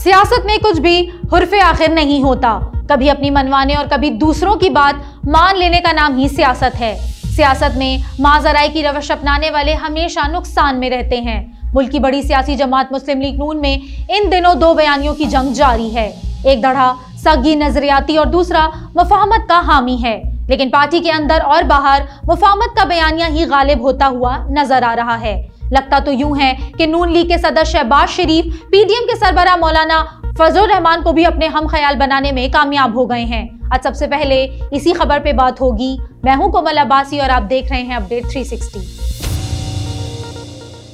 सियासत में कुछ भी हुर्फ़े आखिर नहीं होता। कभी अपनी मनवाने और कभी दूसरों की बात मान लेने का नाम ही सियासत है। सियासत में माजराई की रवश अपनाने वाले हमेशा नुकसान में रहते हैं। मुल्क की बड़ी सियासी जमात मुस्लिम लीग नून में इन दिनों दो बयानियों की जंग जारी है। एक धड़ा सगी नजरियाती और दूसरा मुफाहमत का हामी है, लेकिन पार्टी के अंदर और बाहर मुफाहमत का बयानिया ही गालिब होता हुआ नजर आ रहा है। लगता तो यूं है कि नून लीग के सदर शहबाज शरीफ पीडीएम के सरबराह मौलाना फजलुर रहमान को भी अपने हम ख्याल बनाने में कामयाब हो गए हैं। आज सबसे पहले इसी खबर पे बात होगी। मैं हूं कोमल अब्बासी और आप देख रहे हैं अपडेट 360।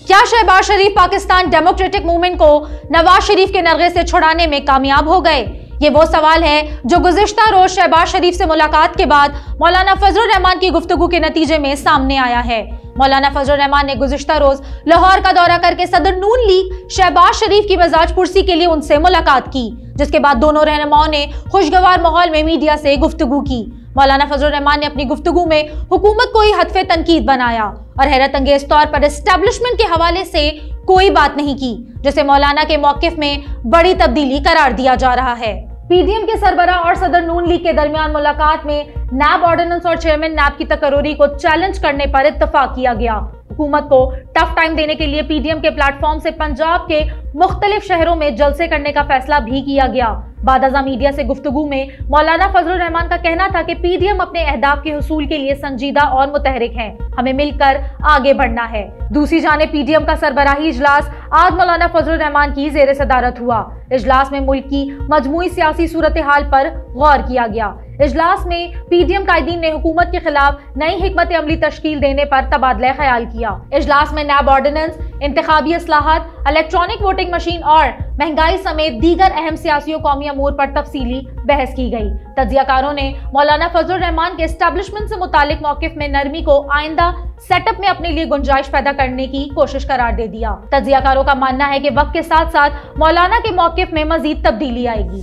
क्या शहबाज शरीफ पाकिस्तान डेमोक्रेटिक मूवमेंट को नवाज शरीफ के नरगे से छुड़ाने में कामयाब हो गए? ये वो सवाल है जो गुज़िश्ता रोज शहबाज शरीफ से मुलाकात के बाद मौलाना फजलुर रहमान की गुफ्तगू के नतीजे में सामने आया है। मौलाना फजलुर रहमान ने गुज़िश्ता रोज लाहौर का दौरा करके सदर नून लीग शहबाज शरीफ की मजाज पुरसी के लिए उनसे मुलाकात की, जिसके बाद दोनों रहनुमाओं ने खुशगवार माहौल में मीडिया से गुफ्तगू की। मौलाना फजलुर रहमान ने अपनी गुफ्तगू में हुकूमत को ही हत्फे तनकीद बनाया और हैरत अंगेज तौर पर एस्टेब्लिशमेंट के हवाले से कोई बात नहीं की, जिसे मौलाना के मौकिफ में बड़ी तब्दीली करार दिया जा रहा है। पीडीएम के सरबराह और सदर नून लीग के दरमियान मुलाकात में नैब ऑर्डिनेंस और चेयरमैन नैब की तकर्री को चैलेंज करने पर इत्तफाक किया गया। हुकूमत को टफ टाइम देने के लिए पीडीएम के प्लेटफॉर्म से पंजाब के मुख्तलिफ शहरों में जलसे करने का फैसला भी किया गया। बादअज़ा मीडिया से गुफ्तगू में मौलाना फजलुर रहमान का कहना था कि पीडीएम अपने अहदाफ के हुसूल के लिए संजीदा और मुतहरिक है, हमें मिलकर आगे बढ़ना है। दूसरी जानिब पीडीएम का सरबराही इजलास आज मौलाना फजलुर रहमान की ज़ेर सदारत हुआ। इजलास में मुल्क की मजमूई सियासी सूरत हाल पर गौर किया गया। इजलास में पीडीएम कायदीन ने हुकूमत के खिलाफ नई हिकमत अमली तश्कील देने पर तबादला ख्याल किया। इजलास में नैब ऑर्डिनेंस, इंतखाबी इस्लाहात, इलेक्ट्रॉनिक वोटिंग मशीन और महंगाई समेत दीगर अहम सियासी और कौमी अमूर पर तफसीली बहस की गई। तज्जियाकारों ने मौलाना फजलुर रहमान के एस्टेब्लिशमेंट से मुतालिक मौकिफ में नरमी को आइंदा सेटअप में अपने लिए गुंजाइश पैदा करने की कोशिश करार दे दिया। तज्जियाकारों का मानना है कि वक्त के साथ साथ मौलाना के मौकिफ में मजीद तब्दीली आएगी।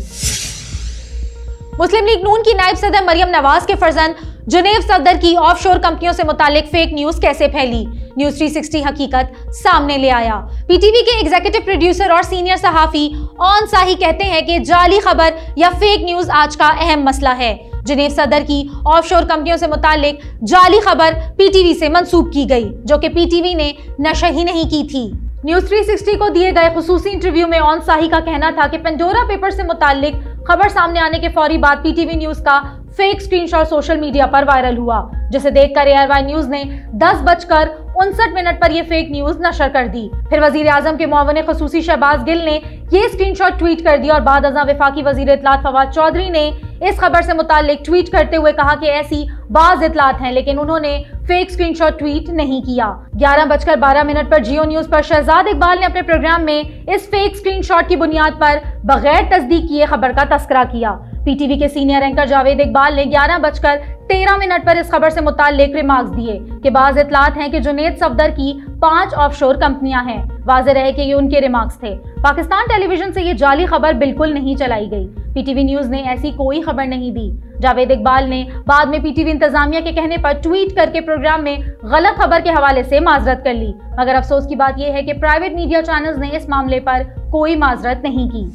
मुस्लिम लीग नून की नायब सदर मरियम नवाज के फर्जंद जुनेब सफदर की ऑफशोर कंपनियों से मुतालिक फेक न्यूज कैसे फैली? न्यूज 360 हकीकत सामने ले आया। पीटीवी के एग्जीक्यूटिव प्रोड्यूसर और सीनियर सहाफी ऑन साही कहते हैं कि जाली खबर या फेक न्यूज आज का अहम मसला है। जुनेब सफदर की ऑफशोर कंपनियों से मुतालिक जाली खबर पीटीवी से मंसूब की गई, जो कि पीटीवी ने नशर ही नहीं की थी। न्यूज 360 को दिए गए खुसूसी इंटरव्यू में ऑन साही का कहना था कि पेंडोरा पेपर से मुतालिक खबर सामने आने के फौरी बाद पीटीवी न्यूज का फेक स्क्रीनशॉट सोशल मीडिया पर वायरल हुआ, जिसे देखकर एआरवाई न्यूज ने 10:59 पर यह फेक न्यूज नशर कर दी। फिर वजीर आजम के मुआविन खुसूसी शहबाज गिल ने यह स्क्रीनशॉट ट्वीट कर दिया और बाद अज़ां वफाकी वजीर इत्तलात फवाद चौधरी ने इस खबर से मुतालिक ट्वीट करते हुए कहा कि ऐसी बाज इत्तलात हैं, लेकिन उन्होंने फेक स्क्रीनशॉट ट्वीट नहीं किया। 11:12 पर जियो न्यूज पर शहजाद इकबाल ने अपने प्रोग्राम में इस फेक स्क्रीनशॉट की बुनियाद पर बगैर तस्दीक किए खबर का तस्करा किया। पीटीवी के सीनियर एंकर जावेद इकबाल ने 11:13 पर इस खबर से मुताल्लिक रिमार्क्स दिए कि बाज़ इत्तलात हैं कि जुनेद सफदर की 5 ऑफशोर कंपनियां हैं। वाज़ेह रहे कि ये उनके रिमार्क्स थे। पाकिस्तान टेलीविजन से ये जाली खबर बिल्कुल नहीं चलाई गई। पीटीवी न्यूज ने ऐसी कोई खबर नहीं दी। जावेद इकबाल ने बाद में पीटीवी इंतजामिया के कहने पर ट्वीट करके प्रोग्राम में गलत खबर के हवाले से माजरत कर ली, मगर अफसोस की बात यह है कि प्राइवेट मीडिया चैनल्स ने इस मामले पर कोई माजरत नहीं की।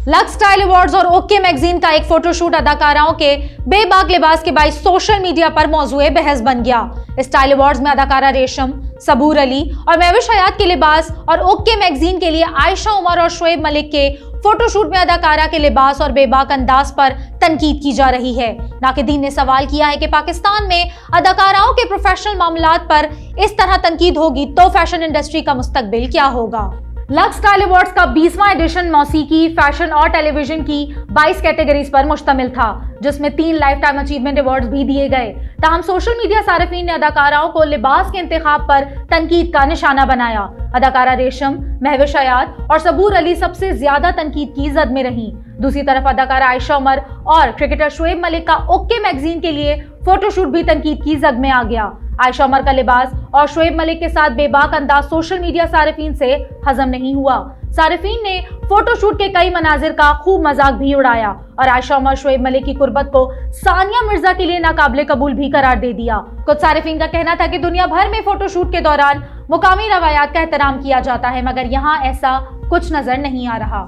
लक्स स्टाइल अवार्ड्स और ओके मैगजीन का एक फोटोशूट अदाकाराओं के बेबाक लिबास के बाइस सोशल मीडिया पर मौजूए बहस बन गया। स्टाइल अवार्ड्स में अदाकारा रेशम, सबूर अली और महविश हयात के लिबास और ओके मैगजीन के लिए आयशा उमर और शोएब मलिक के फोटोशूट में अदाकारा के लिबास और बेबाक अंदाज पर तनकीद की जा रही है। नाकिदीन ने सवाल किया है कि पाकिस्तान में अदाकाराओं के प्रोफेशनल मामलात पर इस तरह तनकीद होगी तो फैशन इंडस्ट्री का मुस्तकबिल क्या होगा? लक्स स्टाइल अवार्ड्स का 20वां एडिशन मौसीकी, फैशन और टेलीविजन की 22 कैटेगरीज पर मुश्तमिल था, जिसमें 3 लाइफ टाइम अचीवमेंट अवार्ड्स भी दिए गए। ताहम सोशल मीडिया सारिफीन ने अदाकाराओं को लिबास के इंतखाब पर तनकीद का निशाना बनाया। अदाकारा रेशम, महविश हयात और सबूर अली सबसे ज्यादा तनकीद की जद में रहीं। दूसरी तरफ अदाकारा आयशा उमर और क्रिकेटर शोएब मलिक का ओके मैगजीन के लिए फोटोशूट भी तनकीद की जद में आ गया। आयशा उमर का लिबास और शोएब मलिक के साथ बेबाक अंदाज सोशल मीडिया सारिफीन से हजम नहीं हुआ। सारिफीन ने फोटोशूट के कई मनाजिर का खूब मजाक भी उड़ाया और आयशा उमर शोएब मलिक की कुर्बत को सानिया मिर्जा के लिए नाकाबिले कबूल भी करार दे दिया। कुछ सारिफीन का कहना था कि दुनिया भर में फोटोशूट के दौरान मुकामी रवायात का एहतराम किया जाता है, मगर यहाँ ऐसा कुछ नजर नहीं आ रहा।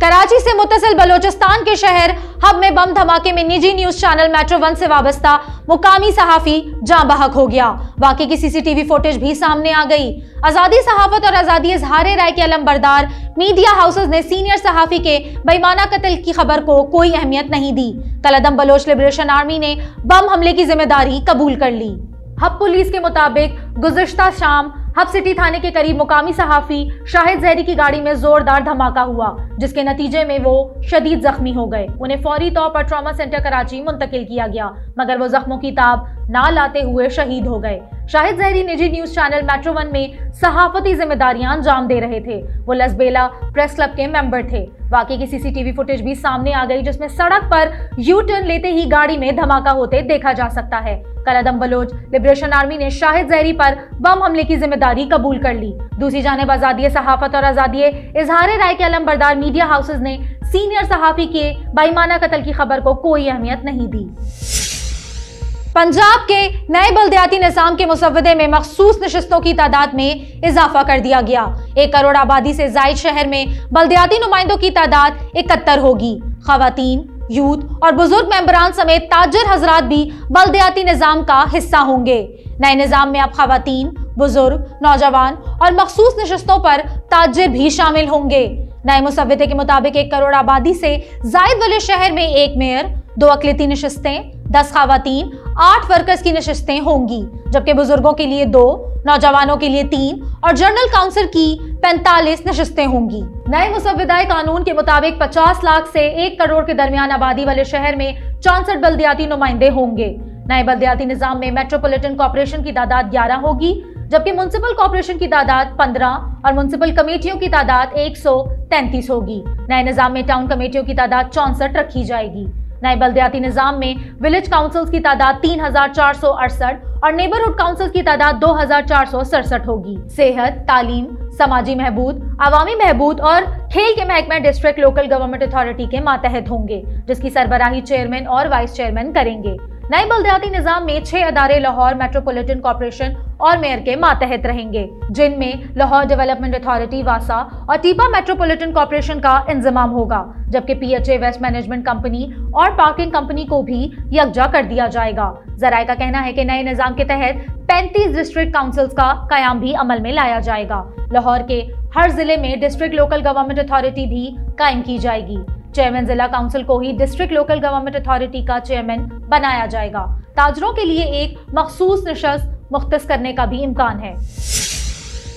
कराची से मुत्तसिल बलोचिस्तान के शहर हब में बम धमाके में निजी न्यूज चैनल मेट्रो 1 से वाबस्ता मुकामी सहाफी जाँ बहक हो गया। वाकई की सीसीटीवी फुटेज भी सामने आ गई। आजादी सहाफत और आजादी इजहार राय के अलमबरदार मीडिया हाउसेस ने सीनियर सहाफी के बेईमाना कत्ल की खबर को कोई अहमियत नहीं दी। कलअदम बलोच लिबरेशन आर्मी ने बम हमले की जिम्मेदारी कबूल कर ली। हब पुलिस के मुताबिक गुज़िश्ता शाम हब सिटी थाने के करीब मुकामी सहाफी शाहिद जहरी की गाड़ी में जोरदार धमाका हुआ, जिसके नतीजे में वो शदीद जख्मी हो गए। उन्हें फौरी तौर पर ट्रॉमा सेंटर कराची मुंतकिल किया गया, मगर वो जख्मों की ताब ना लाते हुए शहीद हो गए। शाहिद जहरी निजी न्यूज चैनल मेट्रो 1 में सहाफती जिम्मेदारियां अंजाम दे रहे थे। वो लसबेला प्रेस क्लब के मेंबर थे। वाकई की सीसीटीवी फुटेज भी सामने आ गई, जिसमें सड़क पर यू टर्न लेते ही गाड़ी में धमाका होते देखा जा सकता है। कलअदम बलोच लिबरेशन आर्मी ने शाहिद जहरी पर बम हमले की जिम्मेदारी कबूल कर ली। दूसरी जानिब आजादी सहाफत और आजादी इजहार राय के अलमबरदार मीडिया हाउसेस ने सीनियर सहाफी के बेईमाना कत्ल की खबर को कोई अहमियत नहीं दी। पंजाब के नए बल्दियाती निज़ाम के मुसव्वदे में मखसूस नशिस्तों की तादाद में इजाफा कर दिया गया। 1 करोड़ आबादी से जायद शहर में बल्दियाती नुमाइंदों की तादाद 71 होगी। खवातीन, यूथ और बुजुर्ग मेंबरान समेत ताजर हजरात भी बल्दियाती निज़ाम का हिस्सा होंगे। नए निज़ाम में अब खवातीन, बुजुर्ग, नौजवान और मखसूस नशिस्तों पर ताजिर भी शामिल होंगे। नए मुसव्वदे के मुताबिक 1 करोड़ आबादी से जायद वाले शहर में 1 मेयर, 2 अक़लियती नशिस्तें, 10 खवातीन, 8 वर्कर्स की नशिस्तें होंगी, जबकि बुजुर्गों के लिए 2, नौजवानों के लिए 3 और जनरल काउंसिल की 45 नशिस्तें होंगी। नए मुसव्वदाए कानून के मुताबिक 50 लाख से 1 करोड़ के दरमियान आबादी वाले शहर में 64 बल्दियाती नुमाइंदे होंगे। नए बल्दियाती निज़ाम में मेट्रोपॉलिटन कॉर्पोरेशन की तादाद 11 होगी, जबकि म्युनिसिपल कॉर्पोरेशन की तादाद 15 और म्युनिसिपल कमेटियों की तादाद 133 होगी। नए निज़ाम में टाउन कमेटियों की तादाद 64 रखी जाएगी। नए बल्दियाती निज़ाम में विलेज काउंसिल्स की तादाद 3468 और नेबरहुड काउंसिल्स की तादाद 2467 होगी। सेहत, तालीम, समाजी महबूद, अवामी महबूद और खेल के महकमे डिस्ट्रिक्ट लोकल गवर्नमेंट अथॉरिटी के मातहत होंगे, जिसकी सरबराही चेयरमैन और वाइस चेयरमैन करेंगे। नए बल्दियाती निज़ाम में 6 अदारे लाहौर मेट्रोपॉलिटन कॉर्पोरेशन और मेयर के मातहत रहेंगे, जिनमें लाहौर डेवलपमेंट अथॉरिटी वासा और टीपा मेट्रोपॉलिटन कॉर्पोरेशन का इंतजाम होगा, जबकि PHA वेस्ट मैनेजमेंट कंपनी और पार्किंग कंपनी को भी यकजा कर दिया जाएगा। जराये का कहना है कि नए निज़ाम के तहत 35 डिस्ट्रिक्ट काउंसिल्स का कयाम भी अमल में लाया जाएगा। लाहौर के हर जिले में डिस्ट्रिक्ट लोकल गवर्नमेंट अथॉरिटी भी कायम की जाएगी। चेयरमैन जिला काउंसिल को ही डिस्ट्रिक्ट लोकल गवर्नमेंट अथॉरिटी का चेयरमैन बनाया जाएगा। ताजरों के लिए एक मखसूस नशस्त मुख्तस करने का भी इम्कान है।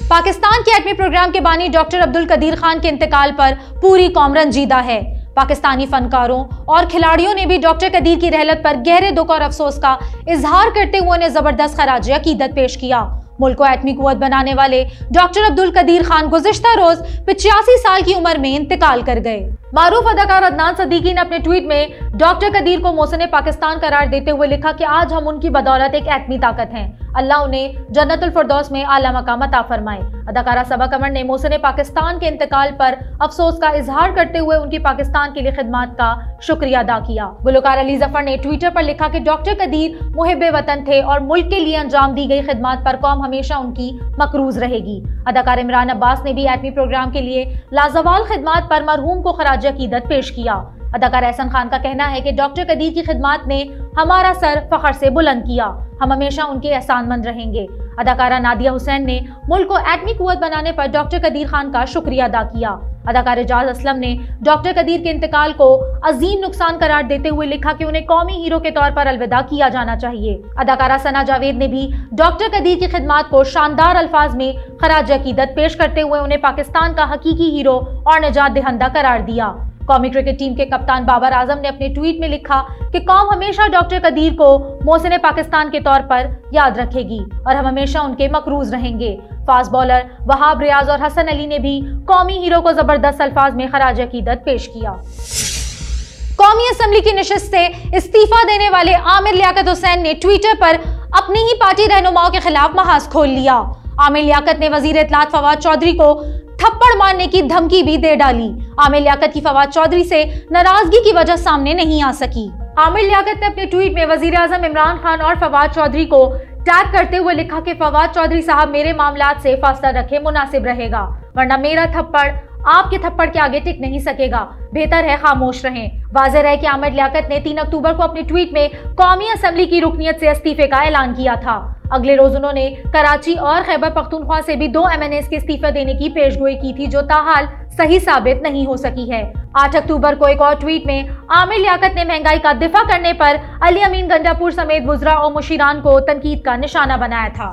पाकिस्तान के एटमी प्रोग्राम के बानी डॉक्टर अब्दुल कदीर खान के इंतकाल पर पूरी कौम रंजीदा है। पाकिस्तानी फनकारों और खिलाड़ियों ने भी डॉक्टर कदीर की रहलत पर गहरे दुख और अफसोस का इजहार करते हुए उन्हें जबरदस्त खराज अकीदत पेश किया। मुल्क को एटमी कुव्वत बनाने वाले डॉक्टर अब्दुल कदीर खान गुज़िश्ता रोज 85 साल की उम्र में इंतकाल कर गए। मारूफ अदाकार अदनान सदीकी ने अपने ट्वीट में डॉक्टर कदीर को मोहसिन पाकिस्तान करार देते हुए लिखा कि आज हम उनकी बदौलत एक एटमी ताकत हैं। अल्लाह उन्हें जन्नतुल फिरदौस में आला मकाम अता फरमाए। अदाकारा सबा कमर ने मोहसिन पाकिस्तान के इंतकाल पर अफसोस का इजहार करते हुए उनकी पाकिस्तान के लिए खिदमत का शुक्रिया अदा किया। गुलकार अली जफर ने ट्विटर पर लिखा कि डॉक्टर कदीर मुहिब्बे वतन थे और मुल्क के लिए अंजाम दी गई खिदमत पर कौम हमेशा उनकी मकरूज रहेगी। अदाकार इमरान अब्बास ने भी एटमी प्रोग्राम के लिए लाजवाल खिदमत पर मरहूम को खराज अकीदत पेश किया। अदाकार एहसन खान का कहना है कि डॉक्टर कदीर की खिदमत ने हमारा सर फख्र से बुलंद किया, हम हमेशा उनके एहसानमंद रहेंगे। अदाकारा नादिया हुसैन ने मुल्क को एटमी कुव्वत बनाने पर डॉक्टर कदीर खान का शुक्रिया अदा किया। अदाकार एजाज असलम ने डॉक्टर कदीर के इंतकाल को अजीम नुकसान करार देते हुए लिखा कि उन्हें कौमी हीरो के तौर पर अलविदा किया जाना चाहिए। अदाकारा सना जावेद ने भी डॉक्टर कदीर की खिदमत को शानदार अल्फाज में खराज अकीदत पेश करते हुए उन्हें पाकिस्तान का हकीकी हीरो और निजात दहिंदा करार दिया। कौमी क्रिकेट टीम के कप्तान बाबर आजम ने अपने ट्वीट में लिखा कि कौम हमेशा डॉक्टर कदीर को मोहसिन पाकिस्तान के तौर पर याद रखेगी और हम हमेशा उनके मकरूज रहेंगे। फास्ट बॉलर वहाब रियाज और हसन अली ने भी कौमी हीरो को जबरदस्त अल्फाज में खराज अकीदत पेश किया। कौमी असम्बली की नशिस्त से इस्तीफा देने वाले आमिर लियाकत हुसैन ने ट्विटर पर अपनी ही पार्टी रहनुमाओं के खिलाफ महाज खोल लिया। आमिर लियाकत ने वजीर इत्तलात फवाद चौधरी को थप्पड़ मारने की धमकी भी दे डाली। आमिर लियाकत की फवाद चौधरी से नाराजगी की वजह सामने नहीं आ सकी। आमिर लियाकत ने अपने ट्वीट में वजीर आजम इमरान खान और फवाद चौधरी को टैग करते हुए लिखा कि फवाद चौधरी साहब मेरे मामलात से फासला रखे मुनासिब रहेगा। वरना मेरा थप्पड़ आपके थप्पड़ के आगे टिक नहीं सकेगा। बेहतर है खामोश रहें। वाज़ेह है कि आमिर लियाकत ने 3 अक्टूबर को अपनी ट्वीट में कौमी असेंबली की रुकनीत से इस्तीफे का ऐलान किया था। अगले रोज उन्होंने कराची और खैबर पख्तूनख्वा से भी 2 MNAs के इस्तीफे देने की पेशगोई की थी, जो ताहाल सही साबित नहीं हो सकी है। 8 अक्टूबर को एक और ट्वीट में आमिर लियाकत ने महंगाई का दिफा करने पर अली अमीन गंडापुर समेत वुज़रा और मुशीरान को तनकीद का निशाना बनाया था।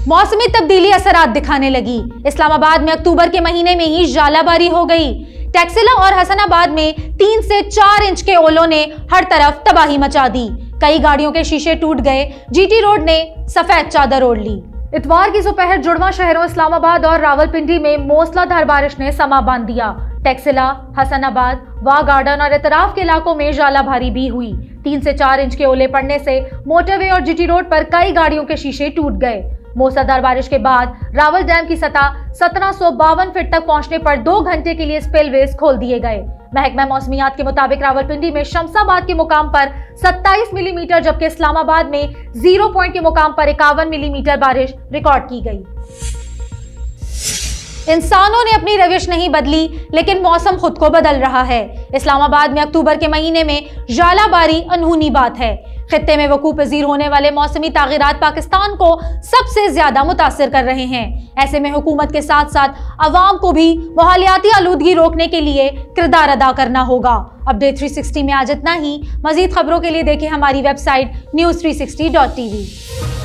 मौसमी तब्दीली असरात दिखाने लगी। इस्लामाबाद में अक्टूबर के महीने में ही जालाबारी हो गई। टैक्सिला और हसनाबाद में 3 से 4 इंच के ओलों ने हर तरफ तबाही मचा दी। कई गाड़ियों के शीशे टूट गए। GT रोड ने सफेद चादर ओढ़ ली। इतवार की दोपहर जुड़वा शहरों इस्लामाबाद और रावलपिंडी में मूसलाधार बारिश ने समा बांध दिया। टैक्सिला, हसनाबाद, वाह गार्डन और इतराफ के इलाकों में जालाभारी भी हुई। 3 से 4 इंच के ओले पड़ने से मोटरवे और GT रोड पर कई गाड़ियों के शीशे टूट गए। मूसलाधार बारिश के बाद रावल डैम की सतह 1752 फीट तक पहुंचने पर 2 घंटे के लिए स्पिलवेज खोल दिए गए। महकमा मौसमियात के मुताबिक रावलपिंडी में शमसाबाद के मुकाम पर 27 मिलीमीटर, जबकि इस्लामाबाद में 0 पॉइंट के मुकाम पर 51 मिलीमीटर बारिश रिकॉर्ड की गई। इंसानों ने अपनी रविश नहीं बदली, लेकिन मौसम खुद को बदल रहा है। इस्लामाबाद में अक्टूबर के महीने में जालाबारी अनहोनी बात है। खित्ते में वकूअ पजीर होने वाले मौसमी तागीरात पाकिस्तान को सबसे ज्यादा मुतासिर कर रहे हैं। ऐसे में हुकूमत के साथ साथ अवाम को भी माहौलियाती आलूदगी रोकने के लिए किरदार अदा करना होगा। अपडेट 360 में आज इतना ही। मजीद खबरों के लिए देखें हमारी वेबसाइट news360.tv।